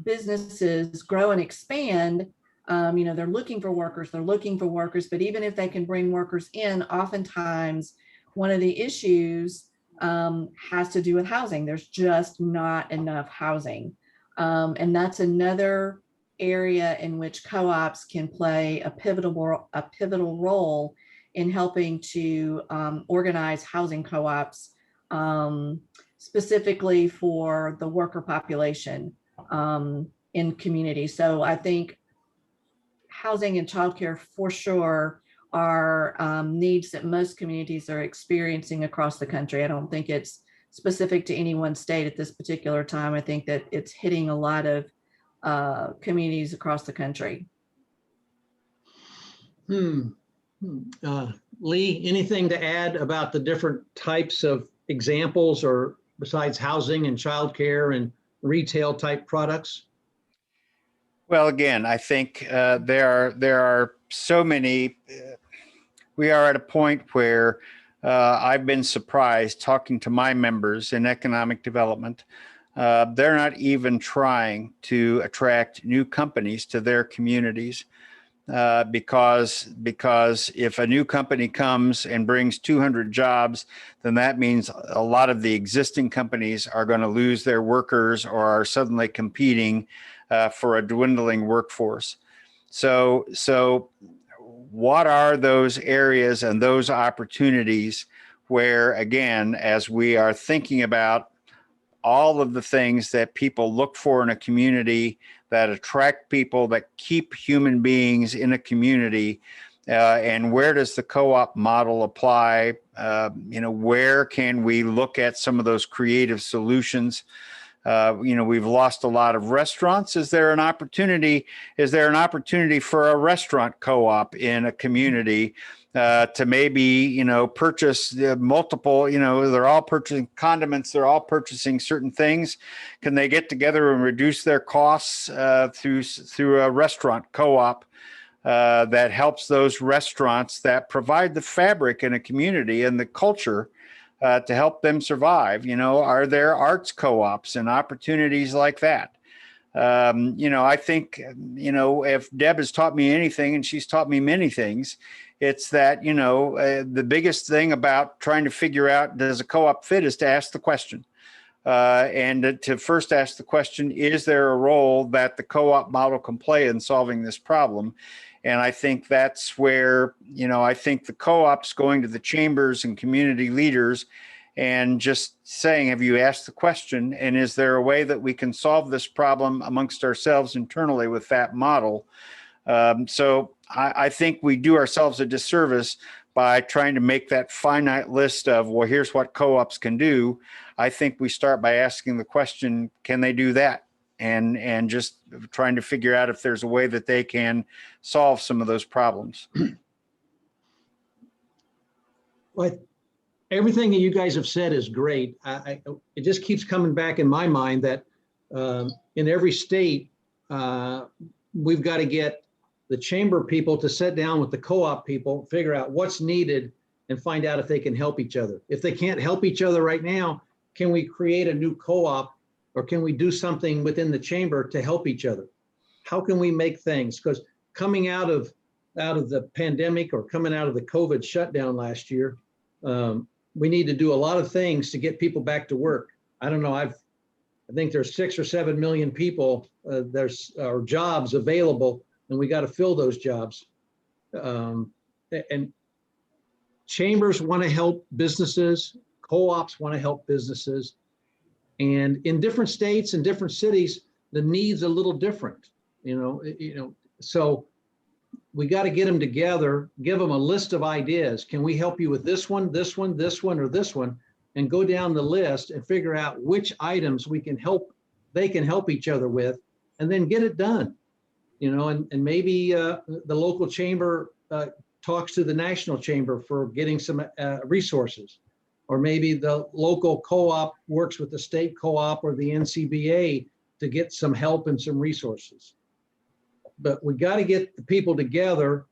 businesses grow and expand, they're looking for workers, but even if they can bring workers in, oftentimes one of the issues has to do with housing. There's just not enough housing. And that's another area in which co-ops can play a pivotal role in helping to organize housing co-ops specifically for the worker population in communities. So I think housing and childcare for sure are needs that most communities are experiencing across the country. I don't think it's specific to any one state at this particular time. I think that it's hitting a lot of communities across the country. Lee, anything to add about the different types of examples, or besides housing and childcare and retail type products? Well, again, I think there are so many. We are at a point where I've been surprised talking to my members in economic development. They're not even trying to attract new companies to their communities because if a new company comes and brings 200 jobs, then that means a lot of the existing companies are going to lose their workers or are suddenly competing for a dwindling workforce. So what are those areas and those opportunities where, again, as we are thinking about all of the things that people look for in a community, that attract people, that keep human beings in a community, and where does the co-op model apply? Where can we look at some of those creative solutions? We've lost a lot of restaurants. Is there an opportunity for a restaurant co-op in a community to maybe, purchase multiple, they're all purchasing condiments, they're all purchasing certain things. Can they get together and reduce their costs through a restaurant co-op that helps those restaurants that provide the fabric in a community and the culture to help them survive? Are there arts co-ops and opportunities like that? I think, if Deb has taught me anything, and she's taught me many things, it's that, the biggest thing about trying to figure out, does a co-op fit, is to ask the question. And to first ask the question, is there a role that the co-op model can play in solving this problem? And I think that's where, I think the co-ops going to the chambers and community leaders and just saying, have you asked the question? And is there a way that we can solve this problem amongst ourselves internally with that model? So I think we do ourselves a disservice by trying to make that finite list of, well, here's what co-ops can do. I think we start by asking the question, can they do that? And just trying to figure out if there's a way that they can solve some of those problems. Well, everything that you guys have said is great. It just keeps coming back in my mind that in every state, we've got to get the chamber people to sit down with the co-op people, figure out what's needed, and find out if they can help each other. If they can't help each other right now, can we create a new co-op, or can we do something within the chamber to help each other? How can we make things? Because coming out of the pandemic, or coming out of the COVID shutdown last year, we need to do a lot of things to get people back to work. I don't know, I think there's 6 or 7 million people, or jobs available, and we got to fill those jobs. And chambers want to help businesses, co-ops want to help businesses, and in different states and different cities, the needs a little different. So we got to get them together, give them a list of ideas. Can we help you with this one, this one, this one, or this one? And go down the list and figure out which items they can help each other with, and then get it done. And maybe the local chamber talks to the national chamber for getting some resources, or maybe the local co-op works with the state co-op or the NCBA to get some help and some resources. But we got to get the people together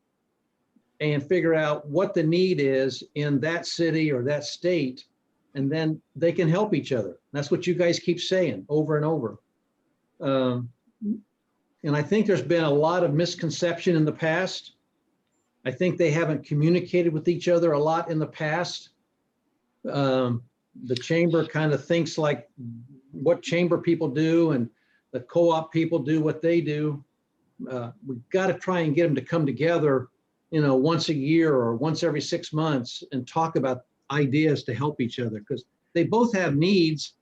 and figure out what the need is in that city or that state, and then they can help each other. That's what you guys keep saying over and over. And I think there's been a lot of misconception in the past. I think they haven't communicated with each other a lot in the past. The chamber kind of thinks like what chamber people do, and the co-op people do what they do. We've got to try and get them to come together, once a year or once every 6 months, and talk about ideas to help each other, because they both have needs.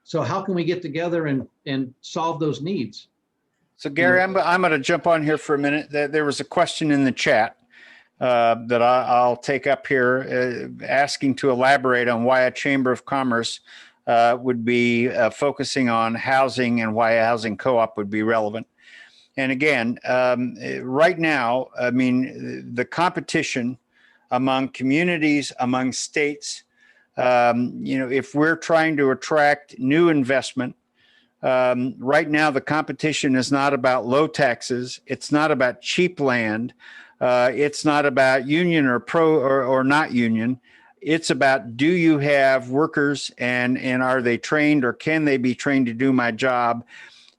So how can we get together and solve those needs? So Gary, I'm going to jump on here for a minute. There was a question in the chat that I'll take up here, asking to elaborate on why a chamber of commerce would be focusing on housing, and why a housing co-op would be relevant. And again, right now, I mean, the competition among communities, among states, if we're trying to attract new investment, right now, the competition is not about low taxes. It's not about cheap land. It's not about union or pro or not union. It's about, do you have workers, and are they trained, or can they be trained to do my job?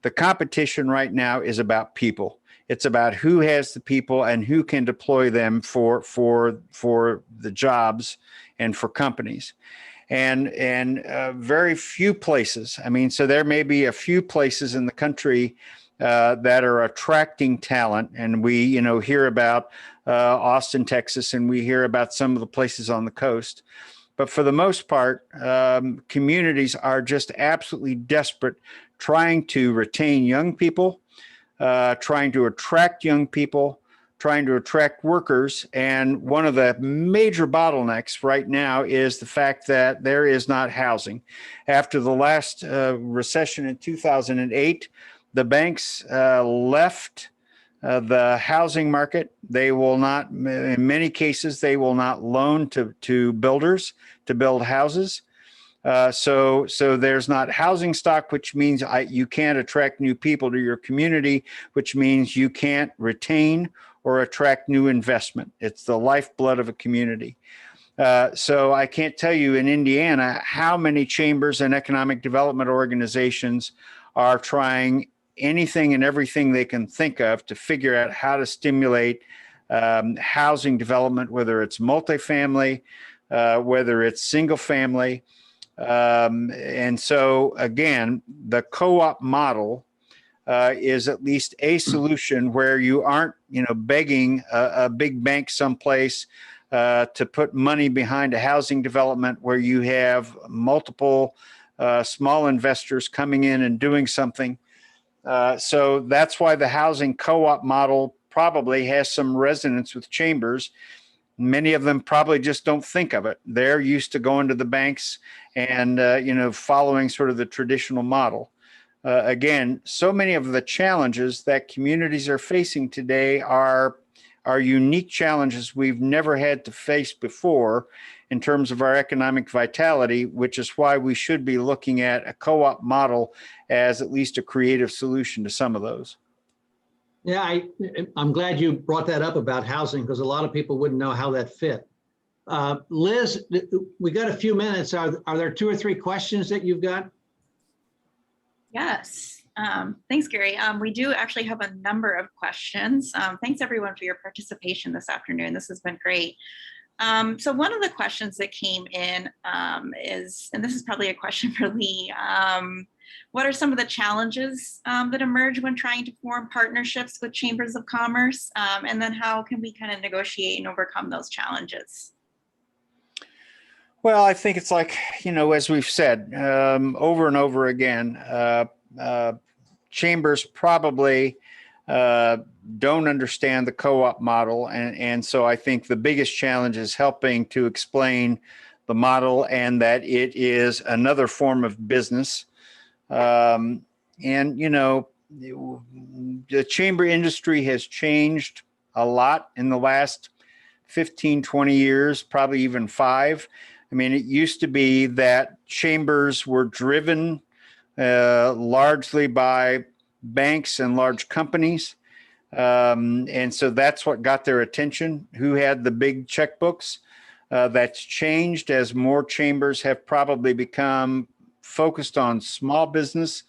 The competition right now is about people. It's about who has the people and who can deploy them for the jobs and for companies. And very few places. I mean, so there may be a few places in the country that are attracting talent, and we, hear about Austin, Texas, and we hear about some of the places on the coast. But for the most part, communities are just absolutely desperate, trying to retain young people, trying to attract young people, trying to attract workers. And one of the major bottlenecks right now is the fact that there is not housing. After the last recession in 2008, the banks left the housing market. They will not, in many cases, they will not loan to builders to build houses. So there's not housing stock, which means you can't attract new people to your community, which means you can't retain or attract new investment. It's the lifeblood of a community. So I can't tell you in Indiana how many chambers and economic development organizations are trying anything and everything they can think of to figure out how to stimulate housing development, whether it's multifamily, whether it's single family. And so again, the co-op model is at least a solution where you aren't, begging a big bank someplace to put money behind a housing development, where you have multiple small investors coming in and doing something. So that's why the housing co-op model probably has some resonance with chambers. Many of them probably just don't think of it. They're used to going to the banks and, following sort of the traditional model. Again, so many of the challenges that communities are facing today are unique challenges we've never had to face before in terms of our economic vitality, which is why we should be looking at a co-op model as at least a creative solution to some of those. Yeah, I'm glad you brought that up about housing, because a lot of people wouldn't know how that fit. Liz, we got a few minutes. Are there 2 or 3 questions that you've got? Yes. Thanks, Gary. We do actually have a number of questions. Thanks everyone for your participation this afternoon. This has been great. So one of the questions that came in is, and this is probably a question for Lee, what are some of the challenges that emerge when trying to form partnerships with chambers of commerce? And then how can we kind of negotiate and overcome those challenges? Well, I think it's like, as we've said over and over again, chambers probably don't understand the co-op model. And so I think the biggest challenge is helping to explain the model and that it is another form of business. The chamber industry has changed a lot in the last 15, 20 years, probably even 5. I mean, it used to be that chambers were driven largely by banks and large companies. And so that's what got their attention, who had the big checkbooks. That's changed as more chambers have probably become focused on small business.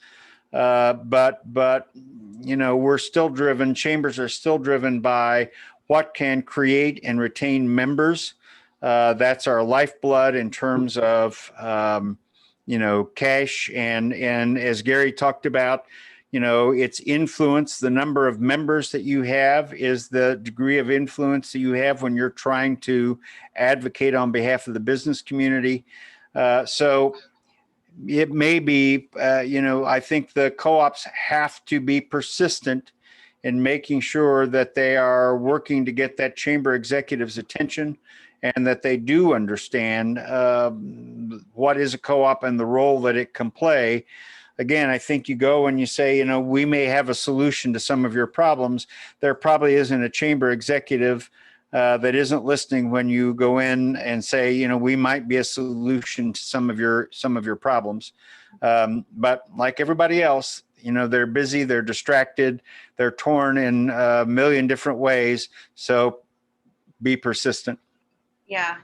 But we're still driven, chambers are still driven by what can create and retain members. That's our lifeblood in terms of, cash. And as Gary talked about, it's influence. The number of members that you have is the degree of influence that you have when you're trying to advocate on behalf of the business community. So it may be, I think the co-ops have to be persistent in making sure that they are working to get that chamber executive's attention and that they do understand what is a co-op and the role that it can play. Again, I think you go and you say, we may have a solution to some of your problems. There probably isn't a chamber executive that isn't listening when you go in and say, we might be a solution to some of your problems. But like everybody else, they're busy, they're distracted, they're torn in a million different ways. So be persistent. Yeah.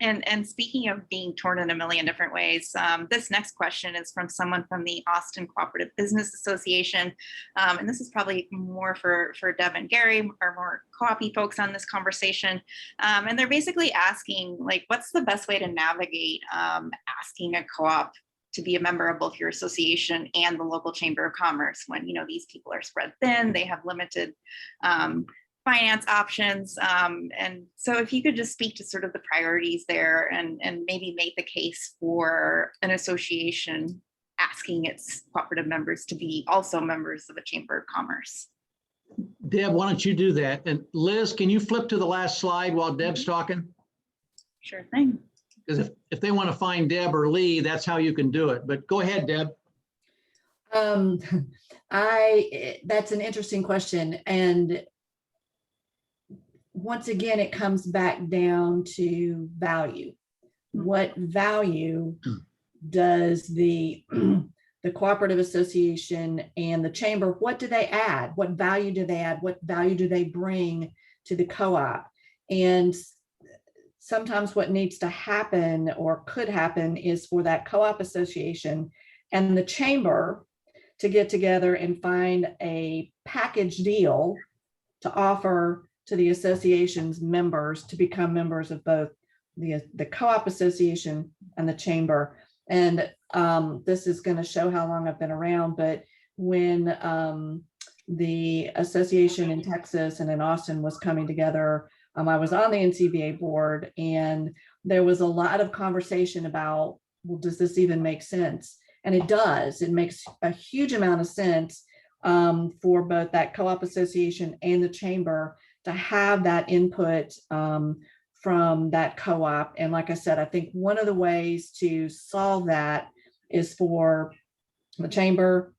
And speaking of being torn in a million different ways, this next question is from someone from the Austin Cooperative Business Association. And this is probably more for Deb and Gary, or more co-op folks on this conversation. And they're basically asking, what's the best way to navigate asking a co-op to be a member of both your association and the local chamber of commerce when, these people are spread thin, they have limited finance options. And so if you could just speak to sort of the priorities there and maybe make the case for an association asking its cooperative members to be also members of a chamber of commerce. Deb, why don't you do that? And Liz, can you flip to the last slide while Deb's talking? Sure thing. Because if they want to find Deb or Lee, that's how you can do it. But go ahead, Deb. That's an interesting question. And once again, it comes back down to value. What value does the cooperative association and the chamber, what do they add? What value do they add? What value do they bring to the co-op? And sometimes what needs to happen or could happen is for that co-op association and the chamber to get together and find a package deal to offer to the association's members to become members of both the co-op association and the chamber. And this is going to show how long I've been around, but when the association in Texas and in Austin was coming together, I was on the NCBA board, and there was a lot of conversation about, well, does this even make sense? And it does. It makes a huge amount of sense for both that co-op association and the chamber to have that input from that co-op. And like I said, I think one of the ways to solve that is for the chamber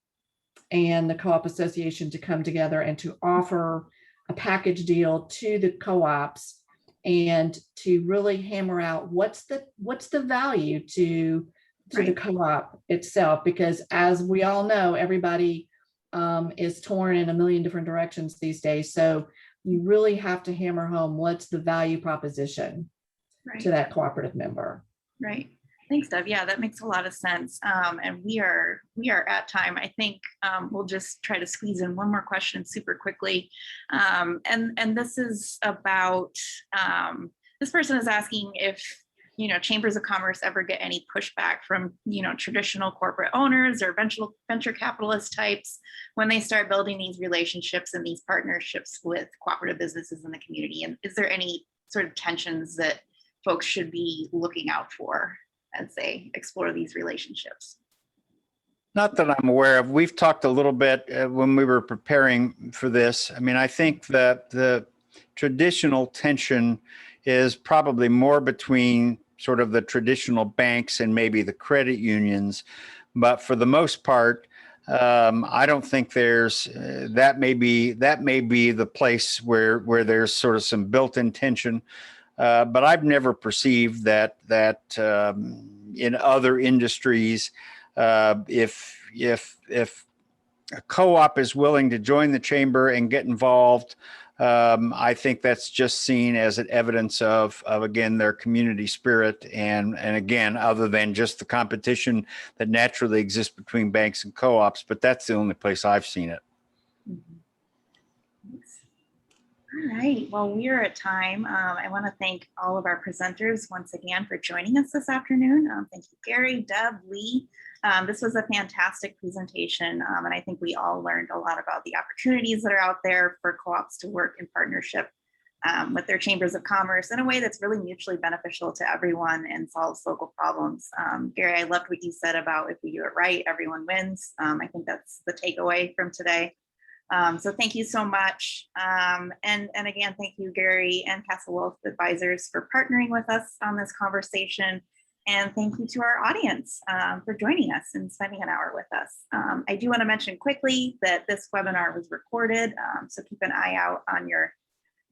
and the co-op association to come together and to offer a package deal to the co-ops and to really hammer out what's the value to the co-op itself, because as we all know, everybody is torn in a million different directions these days. So you really have to hammer home what's the value proposition. to that cooperative member. Right. Thanks, Deb. Yeah, that makes a lot of sense. And we are at time. I think we'll just try to squeeze in one more question super quickly. And this is about, this person is asking if, chambers of commerce ever get any pushback from, traditional corporate owners or venture capitalist types when they start building these relationships and these partnerships with cooperative businesses in the community. And is there any sort of tensions that folks should be looking out for as they explore these relationships? Not that I'm aware of. We've talked a little bit when we were preparing for this. I mean, I think that the traditional tension is probably more between sort of the traditional banks and maybe the credit unions. But for the most part, I don't think there's that may be the place where there's sort of some built-in tension. But I've never perceived that in other industries, if a co-op is willing to join the chamber and get involved, I think that's just seen as an evidence of again their community spirit, and again, other than just the competition that naturally exists between banks and co-ops. But that's the only place I've seen it. All right, well, we are at time. I want to thank all of our presenters once again for joining us this afternoon. Thank you, Gary, Deb, Lee. This was a fantastic presentation, and I think we all learned a lot about the opportunities that are out there for co-ops to work in partnership with their chambers of commerce in a way that's really mutually beneficial to everyone and solves local problems. Gary, I loved what you said about if we do it right, everyone wins. I think that's the takeaway from today. So thank you so much. And again, thank you, Gary and Castle Wealth Advisors, for partnering with us on this conversation. And thank you to our audience for joining us and spending an hour with us. I do want to mention quickly that this webinar was recorded, so keep an eye out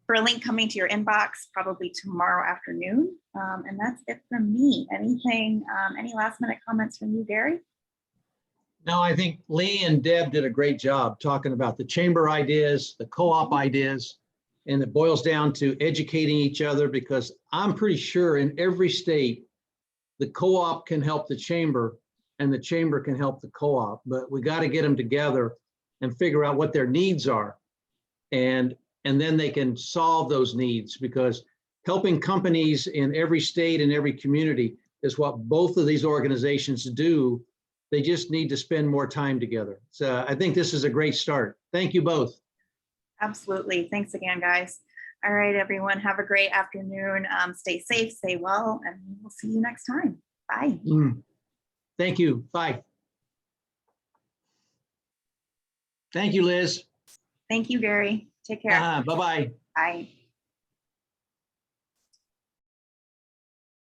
for a link coming to your inbox probably tomorrow afternoon. And that's it from me. Any last minute comments from you, Gary? No, I think Lee and Deb did a great job talking about the chamber ideas, the co-op ideas, and it boils down to educating each other, because I'm pretty sure in every state, the co-op can help the chamber and the chamber can help the co-op, but we got to get them together and figure out what their needs are. And then they can solve those needs, because helping companies in every state and every community is what both of these organizations do. They just need to spend more time together. So I think this is a great start. Thank you both. Absolutely. Thanks again, guys. All right, everyone. Have a great afternoon. Stay safe, stay well, and we'll see you next time. Bye. Thank you. Bye. Thank you, Liz. Thank you, Gary. Take care. Bye-bye. Bye.